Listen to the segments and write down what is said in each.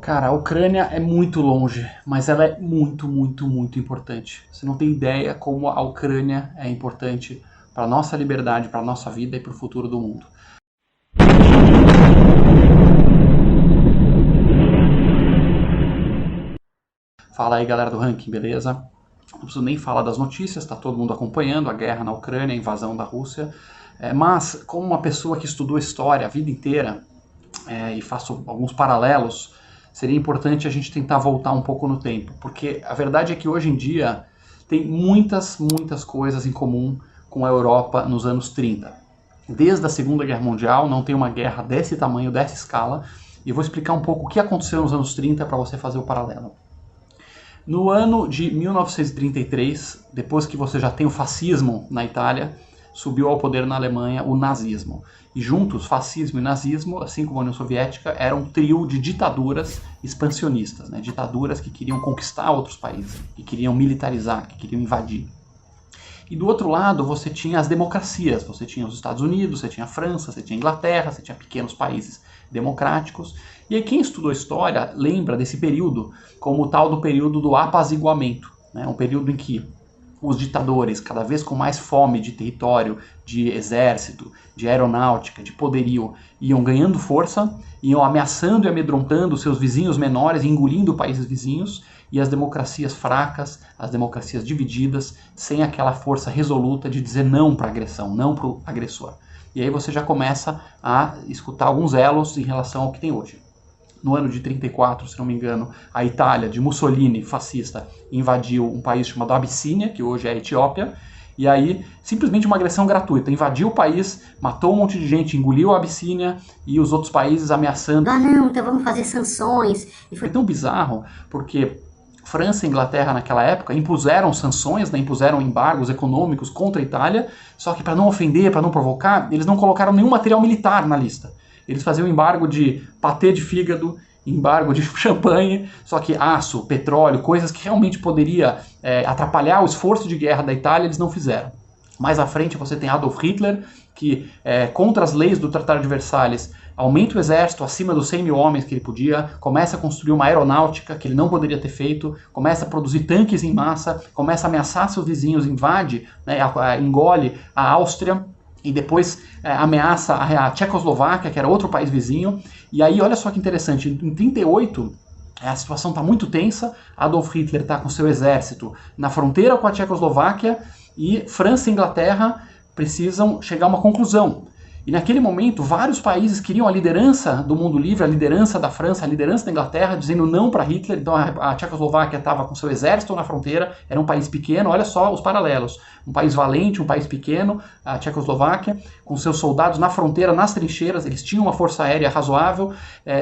Cara, a Ucrânia é muito longe, mas ela é muito, muito, muito importante. Você não tem ideia como a Ucrânia é importante para a nossa liberdade, para a nossa vida e para o futuro do mundo. Fala aí, galera do Ranking, beleza? Não preciso nem falar das notícias, está todo mundo acompanhando a guerra na Ucrânia, a invasão da Rússia. Mas, como uma pessoa que estudou história a vida inteira, e faço alguns paralelos, seria importante a gente tentar voltar um pouco no tempo, porque a verdade é que hoje em dia tem muitas coisas em comum com a Europa nos anos 30. Desde a Segunda Guerra Mundial não tem uma guerra desse tamanho, dessa escala, e eu vou explicar um pouco o que aconteceu nos anos 30 para você fazer o paralelo. No ano de 1933, depois que você já tem o fascismo na Itália, subiu ao poder na Alemanha o nazismo. E juntos, fascismo e nazismo, assim como a União Soviética, eram um trio de ditaduras expansionistas, né? Ditaduras que queriam conquistar outros países, que queriam militarizar, que queriam invadir. E do outro lado você tinha as democracias, você tinha os Estados Unidos, você tinha a França, você tinha a Inglaterra, você tinha pequenos países democráticos. E aí quem estudou história lembra desse período como o tal do período do apaziguamento, né? Um período em que os ditadores, cada vez com mais fome de território, de exército, de aeronáutica, de poderio, iam ganhando força, iam ameaçando e amedrontando seus vizinhos menores, engolindo países vizinhos, e as democracias fracas, as democracias divididas, sem aquela força resoluta de dizer não para a agressão, não para o agressor. E aí você já começa a escutar alguns elos em relação ao que tem hoje. No ano de 34, se não me engano, a Itália, de Mussolini, fascista, invadiu um país chamado Abissínia, que hoje é a Etiópia, e aí, simplesmente uma agressão gratuita, invadiu o país, matou um monte de gente, engoliu a Abissínia e os outros países ameaçando. Ah não, então vamos fazer sanções. E foi tão bizarro, porque França e Inglaterra naquela época impuseram sanções, né, impuseram embargos econômicos contra a Itália, só que para não ofender, para não provocar, eles não colocaram nenhum material militar na lista. Eles faziam embargo de patê de fígado, embargo de champanhe, só que aço, petróleo, coisas que realmente poderia atrapalhar o esforço de guerra da Itália, eles não fizeram. Mais à frente você tem Adolf Hitler, que contra as leis do Tratado de Versalhes, aumenta o exército acima dos 100 mil homens que ele podia, começa a construir uma aeronáutica que ele não poderia ter feito, começa a produzir tanques em massa, começa a ameaçar seus vizinhos, invade, né, engole a Áustria, e depois ameaça a Tchecoslováquia, que era outro país vizinho. E aí, olha só que interessante, em 1938, a situação está muito tensa, Adolf Hitler está com seu exército na fronteira com a Tchecoslováquia, e França e Inglaterra precisam chegar a uma conclusão. E naquele momento, vários países queriam a liderança do mundo livre, a liderança da França, a liderança da Inglaterra, dizendo não para Hitler. Então a Tchecoslováquia estava com seu exército na fronteira, era um país pequeno, olha só os paralelos. Um país valente, um país pequeno, a Tchecoslováquia, com seus soldados na fronteira, nas trincheiras, eles tinham uma força aérea razoável.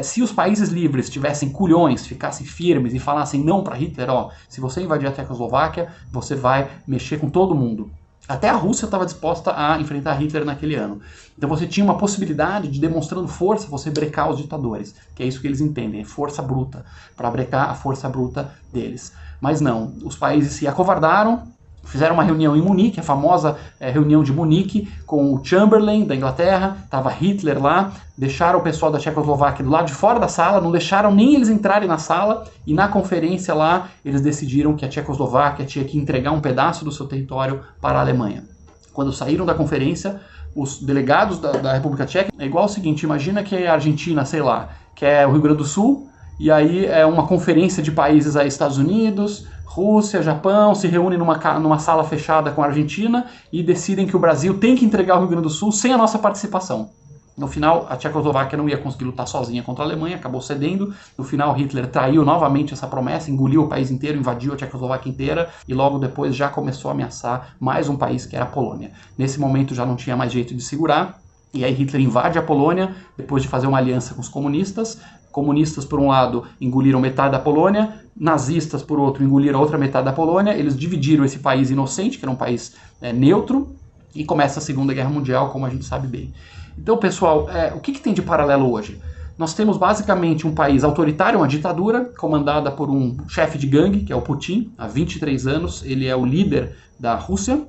Se os países livres tivessem culhões, ficassem firmes e falassem não para Hitler, ó, se você invadir a Tchecoslováquia, você vai mexer com todo mundo. Até a Rússia estava disposta a enfrentar Hitler naquele ano. Então você tinha uma possibilidade de, demonstrando força, você brecar os ditadores. Que é isso que eles entendem, força bruta. Para brecar a força bruta deles. Mas não, os países se acovardaram, fizeram uma reunião em Munique, a famosa reunião de Munique, com o Chamberlain da Inglaterra, estava Hitler lá, deixaram o pessoal da Tchecoslováquia do lado de fora da sala, não deixaram nem eles entrarem na sala, e na conferência lá eles decidiram que a Tchecoslováquia tinha que entregar um pedaço do seu território para a Alemanha. Quando saíram da conferência, os delegados da República Tcheca, é igual o seguinte, imagina que a Argentina, sei lá, que é o Rio Grande do Sul, e aí é uma conferência de países aí, Estados Unidos, Rússia, Japão, se reúnem numa sala fechada com a Argentina e decidem que o Brasil tem que entregar o Rio Grande do Sul sem a nossa participação. No final, a Tchecoslováquia não ia conseguir lutar sozinha contra a Alemanha, acabou cedendo. No final, Hitler traiu novamente essa promessa, engoliu o país inteiro, invadiu a Tchecoslováquia inteira e logo depois já começou a ameaçar mais um país, que era a Polônia. Nesse momento já não tinha mais jeito de segurar, e aí Hitler invade a Polônia, depois de fazer uma aliança com os comunistas. Comunistas, por um lado, engoliram metade da Polônia, nazistas, por outro, engoliram a outra metade da Polônia. Eles dividiram esse país inocente, que era um país neutro, e começa a Segunda Guerra Mundial, como a gente sabe bem. Então, pessoal, o que tem de paralelo hoje? Nós temos basicamente um país autoritário, uma ditadura, comandada por um chefe de gangue, que é o Putin, há 23 anos, ele é o líder da Rússia.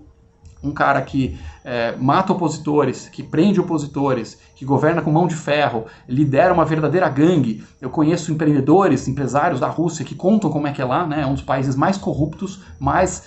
um cara que mata opositores, que prende opositores, que governa com mão de ferro, lidera uma verdadeira gangue. Eu conheço empreendedores, empresários da Rússia que contam como é que é lá, né? É um dos países mais corruptos, mais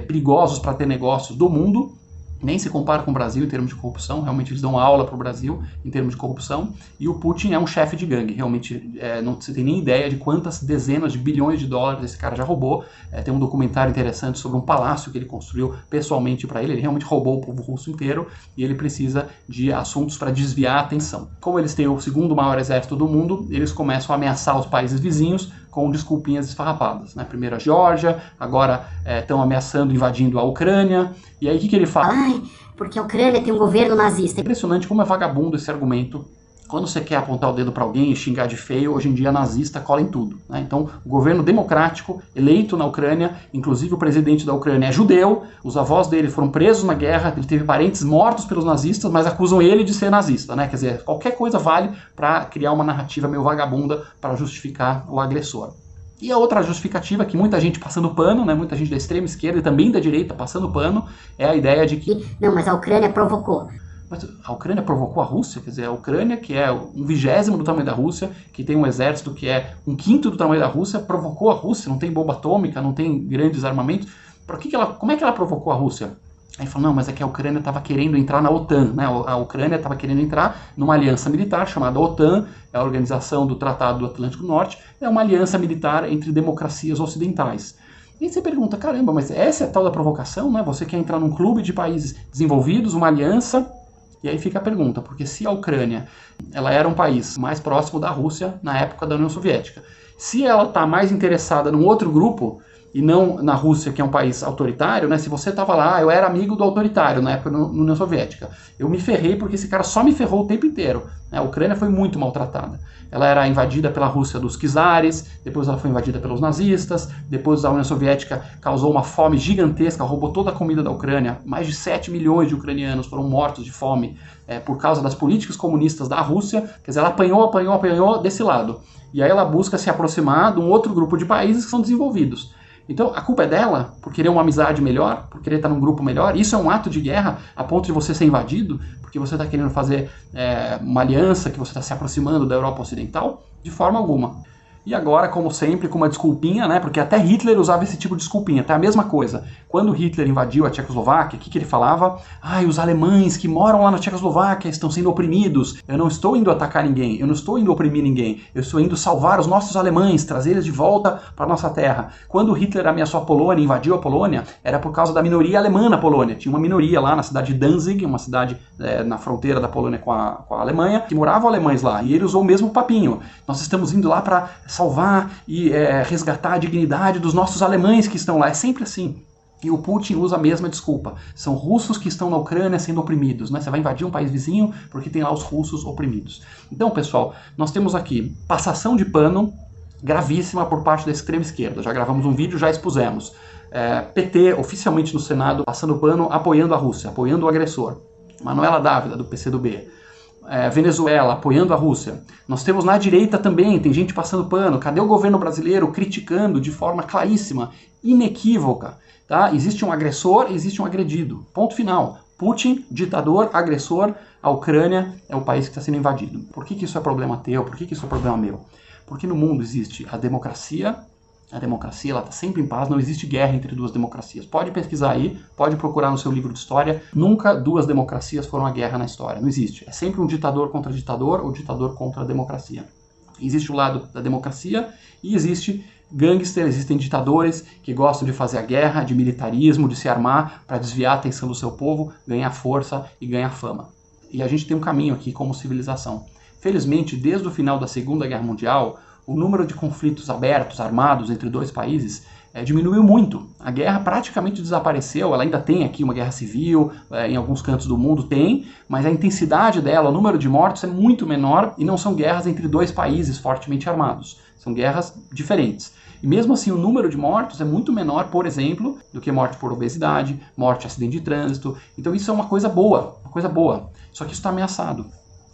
perigosos para ter negócios do mundo. Nem se compara com o Brasil em termos de corrupção, realmente eles dão aula para o Brasil em termos de corrupção, e o Putin é um chefe de gangue, realmente não se tem nem ideia de quantas dezenas de bilhões de dólares esse cara já roubou. Tem um documentário interessante sobre um palácio que ele construiu pessoalmente para ele realmente roubou o povo russo inteiro, e ele precisa de assuntos para desviar a atenção. Como eles têm o segundo maior exército do mundo, eles começam a ameaçar os países vizinhos com desculpinhas esfarrapadas, né? Primeiro a Geórgia, agora estão ameaçando, invadindo a Ucrânia, e aí o que ele fala? Ai, porque a Ucrânia tem um governo nazista. É impressionante como é vagabundo esse argumento. Quando você quer apontar o dedo para alguém e xingar de feio, hoje em dia nazista cola em tudo, né? Então, o governo democrático eleito na Ucrânia, inclusive o presidente da Ucrânia é judeu, os avós dele foram presos na guerra, ele teve parentes mortos pelos nazistas, mas acusam ele de ser nazista, né? Quer dizer, qualquer coisa vale para criar uma narrativa meio vagabunda para justificar o agressor. E a outra justificativa que muita gente passando pano, né, muita gente da extrema esquerda e também da direita passando pano, é a ideia de que... Não, mas a Ucrânia provocou. Mas a Ucrânia provocou a Rússia? Quer dizer, a Ucrânia, que é 1/20 do tamanho da Rússia, que tem um exército que é 1/5 do tamanho da Rússia, provocou a Rússia, não tem bomba atômica, não tem grandes armamentos. Como é que ela provocou a Rússia? Aí falou, não, mas é que a Ucrânia estava querendo entrar na OTAN, né? A Ucrânia estava querendo entrar numa aliança militar chamada OTAN, é a Organização do Tratado do Atlântico Norte, é uma aliança militar entre democracias ocidentais. E aí você pergunta, caramba, mas essa é a tal da provocação, né? Você quer entrar num clube de países desenvolvidos, uma aliança, e aí fica a pergunta, porque se a Ucrânia ela era um país mais próximo da Rússia na época da União Soviética, se ela está mais interessada num outro grupo, e não na Rússia, que é um país autoritário, né? Se você estava lá, eu era amigo do autoritário na época da União Soviética. Eu me ferrei porque esse cara só me ferrou o tempo inteiro, né? A Ucrânia foi muito maltratada. Ela era invadida pela Rússia dos czares, depois ela foi invadida pelos nazistas, depois a União Soviética causou uma fome gigantesca, roubou toda a comida da Ucrânia. Mais de 7 milhões de ucranianos foram mortos de fome por causa das políticas comunistas da Rússia. Quer dizer, ela apanhou desse lado. E aí ela busca se aproximar de um outro grupo de países que são desenvolvidos. Então, a culpa é dela por querer uma amizade melhor, por querer estar num grupo melhor. Isso é um ato de guerra a ponto de você ser invadido, porque você está querendo fazer uma aliança, que você está se aproximando da Europa Ocidental? De forma alguma. E agora, como sempre, com uma desculpinha, né? Porque até Hitler usava esse tipo de desculpinha, até a mesma coisa. Quando Hitler invadiu a Tchecoslováquia, o que ele falava? Os alemães que moram lá na Tchecoslováquia estão sendo oprimidos. Eu não estou indo atacar ninguém, eu não estou indo oprimir ninguém. Eu estou indo salvar os nossos alemães, trazer eles de volta para a nossa terra. Quando Hitler ameaçou a Polônia, invadiu a Polônia, era por causa da minoria alemã na Polônia. Tinha uma minoria lá na cidade de Danzig, uma cidade na fronteira da Polônia com a Alemanha, que moravam alemães lá. E ele usou o mesmo papinho. Nós estamos indo lá para salvar e resgatar a dignidade dos nossos alemães que estão lá. É sempre assim. E o Putin usa a mesma desculpa. São russos que estão na Ucrânia sendo oprimidos, né? Você vai invadir um país vizinho porque tem lá os russos oprimidos. Então, pessoal, nós temos aqui passação de pano gravíssima por parte da extrema esquerda. Já gravamos um vídeo, já expusemos. PT, oficialmente no Senado, passando pano, apoiando a Rússia, apoiando o agressor. Manuela Dávila, do PCdoB. Venezuela, apoiando a Rússia. Nós temos na direita também, tem gente passando pano. Cadê o governo brasileiro criticando de forma claríssima, inequívoca? Tá? Existe um agressor, existe um agredido. Ponto final. Putin, ditador, agressor, a Ucrânia é o país que está sendo invadido. Por que isso é problema teu? Por que isso é problema meu? Porque no mundo existe a democracia ela está sempre em paz, não existe guerra entre duas democracias. Pode pesquisar aí, pode procurar no seu livro de história. Nunca duas democracias foram a guerra na história, não existe. É sempre um ditador contra ditador ou ditador contra a democracia. Existe o lado da democracia e existe gangster, existem ditadores que gostam de fazer a guerra, de militarismo, de se armar para desviar a atenção do seu povo, ganhar força e ganhar fama. E a gente tem um caminho aqui como civilização. Felizmente, desde o final da Segunda Guerra Mundial, o número de conflitos abertos, armados entre dois países diminuiu muito. A guerra praticamente desapareceu, ela ainda tem aqui uma guerra civil, em alguns cantos do mundo tem, mas a intensidade dela, o número de mortos é muito menor e não são guerras entre dois países fortemente armados. São guerras diferentes. E mesmo assim o número de mortos é muito menor, por exemplo, do que morte por obesidade, morte em acidente de trânsito. Então isso é uma coisa boa, Só que isso está ameaçado.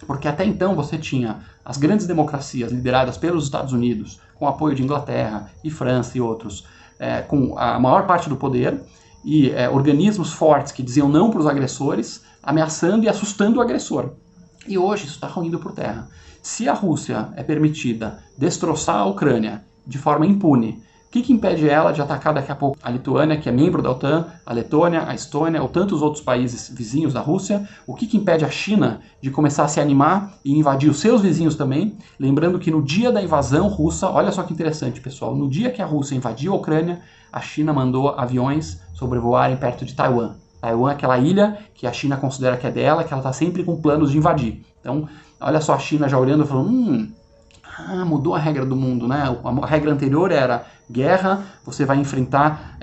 Porque até então você tinha as grandes democracias lideradas pelos Estados Unidos, com apoio de Inglaterra e França e outros, com a maior parte do poder, e organismos fortes que diziam não para os agressores, ameaçando e assustando o agressor. E hoje isso está ruindo por terra. Se a Rússia é permitida destroçar a Ucrânia de forma impune, o que impede ela de atacar daqui a pouco a Lituânia, que é membro da OTAN, a Letônia, a Estônia ou tantos outros países vizinhos da Rússia? O que impede a China de começar a se animar e invadir os seus vizinhos também? Lembrando que no dia da invasão russa, olha só que interessante, pessoal, no dia que a Rússia invadiu a Ucrânia, a China mandou aviões sobrevoarem perto de Taiwan. Taiwan é aquela ilha que a China considera que é dela, que ela está sempre com planos de invadir. Então, olha só a China já olhando e falando, mudou a regra do mundo, né? A regra anterior era guerra, você vai enfrentar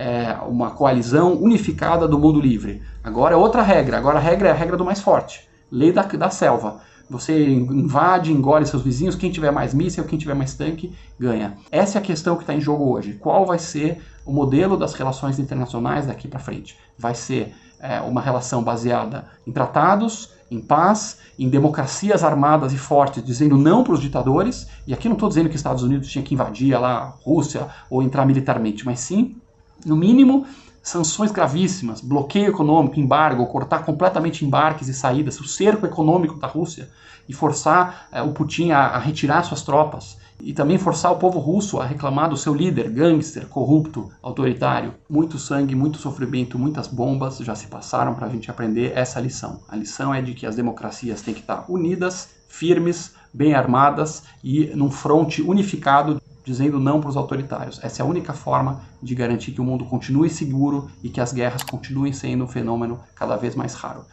uma coalizão unificada do mundo livre. Agora é outra regra, agora a regra é a regra do mais forte, lei da selva. Você invade, engole seus vizinhos, quem tiver mais míssil, quem tiver mais tanque, ganha. Essa é a questão que está em jogo hoje. Qual vai ser o modelo das relações internacionais daqui para frente? Vai ser uma relação baseada em tratados, em paz, em democracias armadas e fortes, dizendo não para os ditadores, e aqui não estou dizendo que os Estados Unidos tinha que invadir lá a Rússia ou entrar militarmente, mas sim, no mínimo, sanções gravíssimas, bloqueio econômico, embargo, cortar completamente embarques e saídas, o cerco econômico da Rússia e forçar o Putin a retirar suas tropas e também forçar o povo russo a reclamar do seu líder, gangster, corrupto, autoritário. Muito sangue, muito sofrimento, muitas bombas já se passaram para a gente aprender essa lição. A lição é de que as democracias têm que estar unidas, firmes, bem armadas e num fronte unificado, dizendo não para os autoritários. Essa é a única forma de garantir que o mundo continue seguro e que as guerras continuem sendo um fenômeno cada vez mais raro.